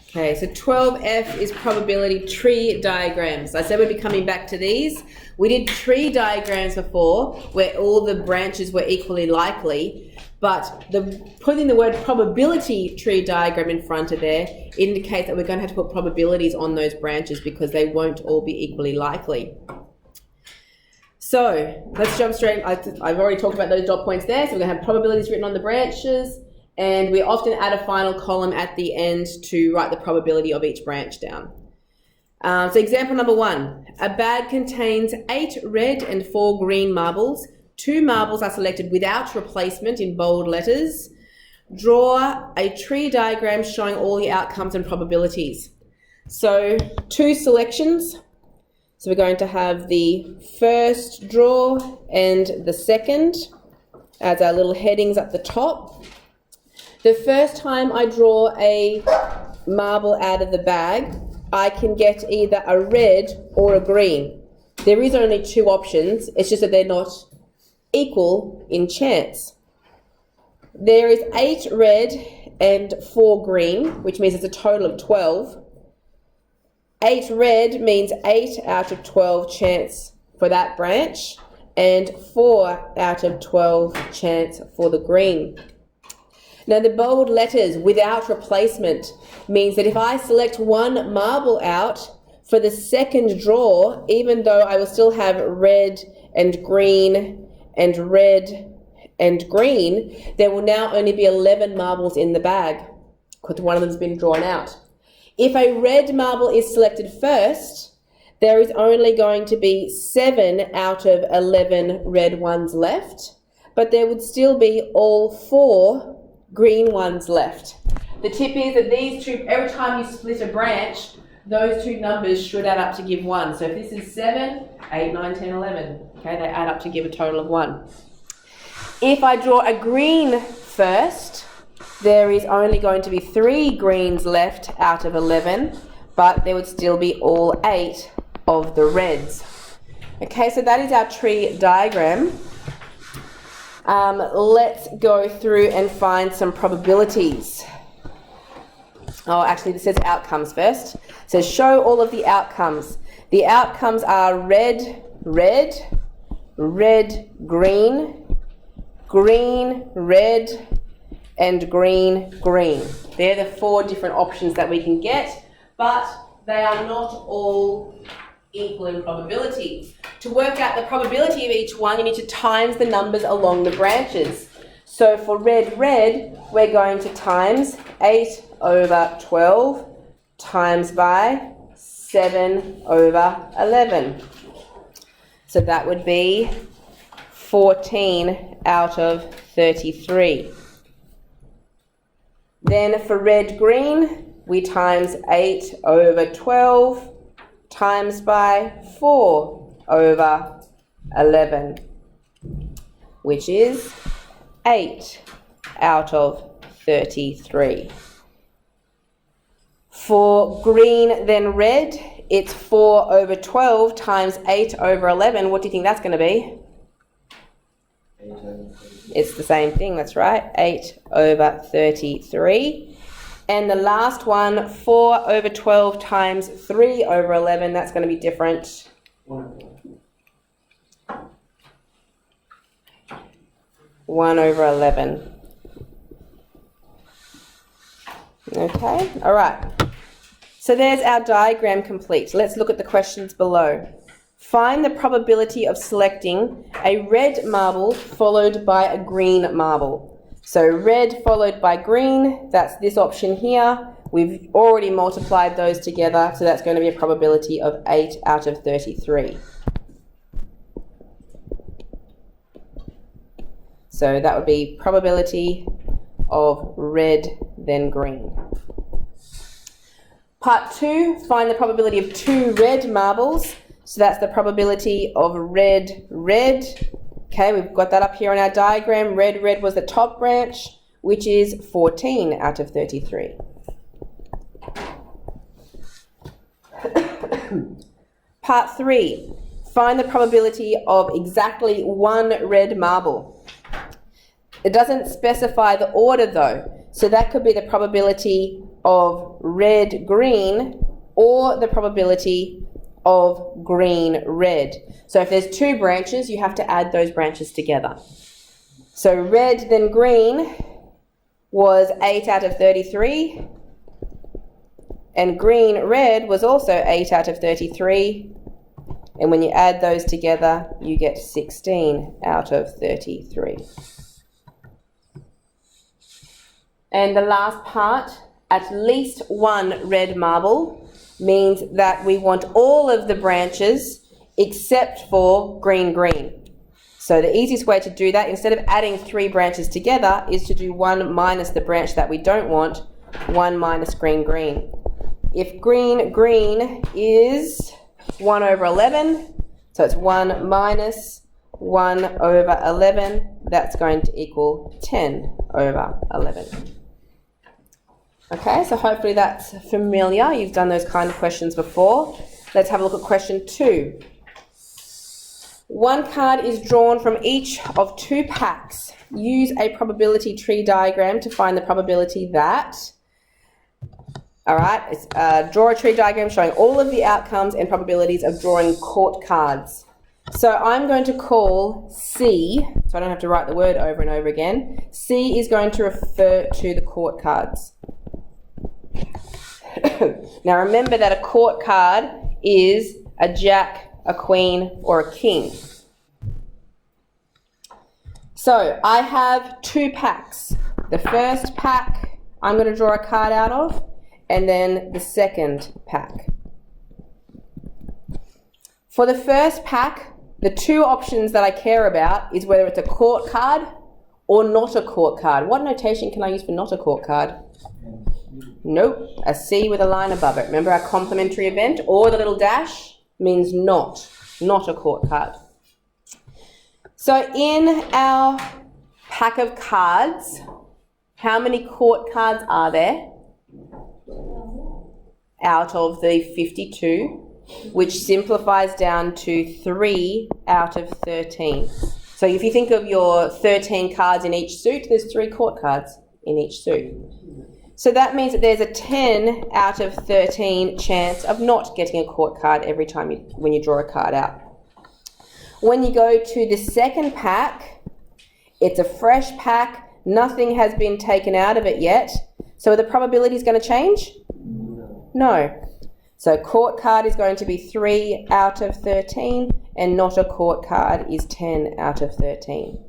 Okay, so 12F is probability tree diagrams. I said we'd be coming back to these. We did tree diagrams before where all the branches were equally likely, but putting the word probability tree diagram in front of there indicates that we're going to have to put probabilities on those branches because they won't all be equally likely. So let's jump straight. I've already talked about those dot points there. So we're going to have probabilities written on the branches, and we often add a final column at the end to write the probability of each branch down. So example number 1, a bag contains 8 red and 4 green marbles. 2 marbles are selected without replacement in bold letters. Draw a tree diagram showing all the outcomes and probabilities. So 2 selections. So we're going to have the first draw and the second as our little headings at the top. The first time I draw a marble out of the bag, I can get either a red or a green. There is only 2 options, it's just that they're not equal in chance. There is 8 red and 4 green, which means it's a total of 12. 8 red means 8 out of 12 chance for that branch, and 4 out of 12 chance for the green. Now the bold letters without replacement means that if I select one marble out for the second draw, even though I will still have red and green and red and green, there will now only be 11 marbles in the bag because one of them has been drawn out. If a red marble is selected first, there is only going to be 7 out of 11 red ones left, but there would still be all 4 green ones left. The tip is that these 2, every time you split a branch, those 2 numbers should add up to give 1. So if this is 7, 8, 9, 10, 11, okay, they add up to give a total of 1. If I draw a green first, there is only going to be 3 greens left out of 11, but there would still be all 8 of the reds. Okay, so that is our tree diagram. Let's go through and find some probabilities. Oh, actually, this says outcomes first. It says show all of the outcomes. The outcomes are red, red, red, green, green, red, and green, green. They're the 4 different options that we can get, but they are not all equal in probability. To work out the probability of each one, you need to times the numbers along the branches. So for red, red, we're going to times 8 over 12 times by 7 over 11. So that would be 14 out of 33. Then for red, green, we times 8 over 12 times by 4 over 11, which is 8 out of 33. For green, then red, it's 4 over 12 times 8 over 11. What do you think that's going to be? It's the same thing, that's right, 8 over 33. And the last one, 4 over 12 times 3 over 11, that's going to be different. 1 over 11. Okay, all right. So there's our diagram complete. Let's look at the questions below. Find the probability of selecting a red marble followed by a green marble. So red followed by green, that's this option here. We've already multiplied those together, so that's going to be a probability of 8 out of 33. So that would be probability of red then green. Part 2, find the probability of 2 red marbles. So that's the probability of red, red. Okay, we've got that up here on our diagram. Red, red was the top branch, which is 14 out of 33. Part 3, find the probability of exactly 1 red marble. It doesn't specify the order though, so that could be the probability of red green or the probability of green red. So if there's two branches, you have to add those branches together. So red then green was 8 out of 33, and green red was also 8 out of 33, and when you add those together, you get 16 out of 33. And the last part, at least one red marble, means that we want all of the branches except for green green. So the easiest way to do that, instead of adding 3 branches together, is to do 1 minus the branch that we don't want, 1 minus green green. If green green is 1 over 11, so it's 1 minus 1 over 11, that's going to equal 10 over 11. Okay, so hopefully that's familiar. You've done those kind of questions before. Let's have a look at question 2. One card is drawn from each of 2 packs. Use a probability tree diagram to find the probability that... Alright, draw a tree diagram showing all of the outcomes and probabilities of drawing court cards. So I'm going to call C, so I don't have to write the word over and over again. C is going to refer to the court cards. Now remember that a court card is a jack, a queen, or a king. So I have 2 packs. The first pack I'm going to draw a card out of, and then the second pack. For the first pack, the 2 options that I care about is whether it's a court card or not a court card. What notation can I use for not a court card? Nope, a C with a line above it. Remember our complementary event, or the little dash means not a court card. So in our pack of cards, how many court cards are there? Out of the 52, which simplifies down to 3 out of 13. So if you think of your 13 cards in each suit, there's 3 court cards in each suit. So that means that there's a 10 out of 13 chance of not getting a court card every time when you draw a card out. When you go to the second pack, it's a fresh pack, nothing has been taken out of it yet. So are the probabilities going to change? No. So court card is going to be 3 out of 13, and not a court card is 10 out of 13.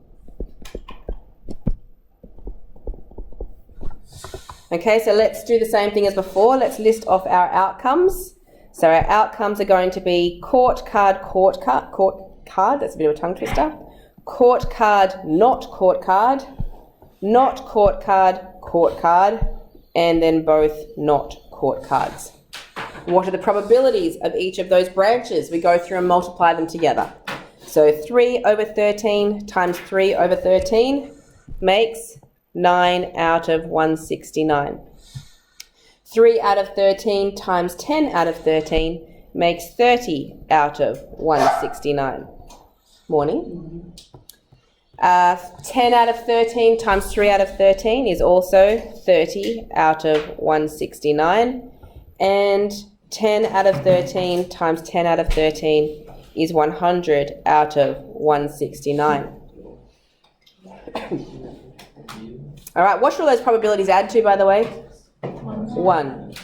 Okay, so let's do the same thing as before. Let's list off our outcomes. So our outcomes are going to be court card, that's a bit of a tongue twister. Court card, not court card, not court card, and then both not court cards. What are the probabilities of each of those branches? We go through and multiply them together. So 3 over 13 times 3 over 13 makes 9 out of 169. 3 out of 13 times 10 out of 13 makes 30 out of 169. Morning. 10 out of 13 times 3 out of 13 is also 30 out of 169. And 10 out of 13 times 10 out of 13 is 100 out of 169. All right, what should all those probabilities add to, by the way? 1.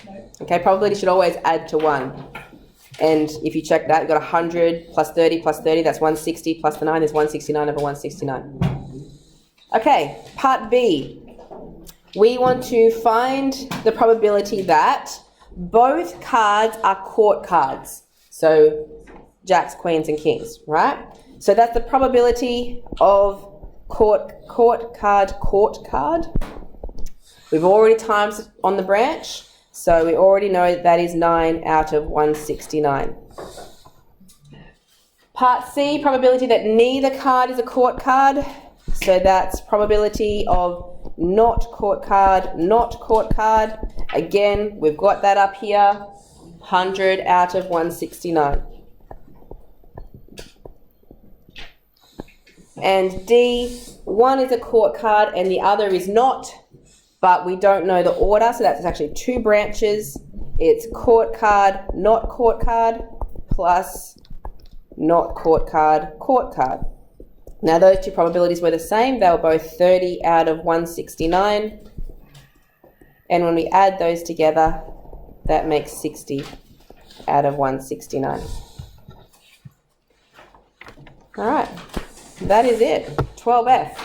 Okay, probability should always add to 1. And if you check that, you've got 100 plus 30 plus 30, that's 160, plus the 9 is 169 over 169. Okay, part B. We want to find the probability that both cards are court cards. So jacks, queens, and kings, right? So that's the probability of court card. We've already times on the branch, so we already know that is 9 out of 169. Part C, probability that neither card is a court card. So that's probability of not court card, not court card. Again, we've got that up here, 100 out of 169. And D, one is a court card and the other is not. but we don't know the order, so that's actually 2 branches. It's court card, not court card, plus not court card, court card. Now those 2 probabilities were the same. They were both 30 out of 169. And when we add those together, that makes 60 out of 169. All right, that is it, 12F.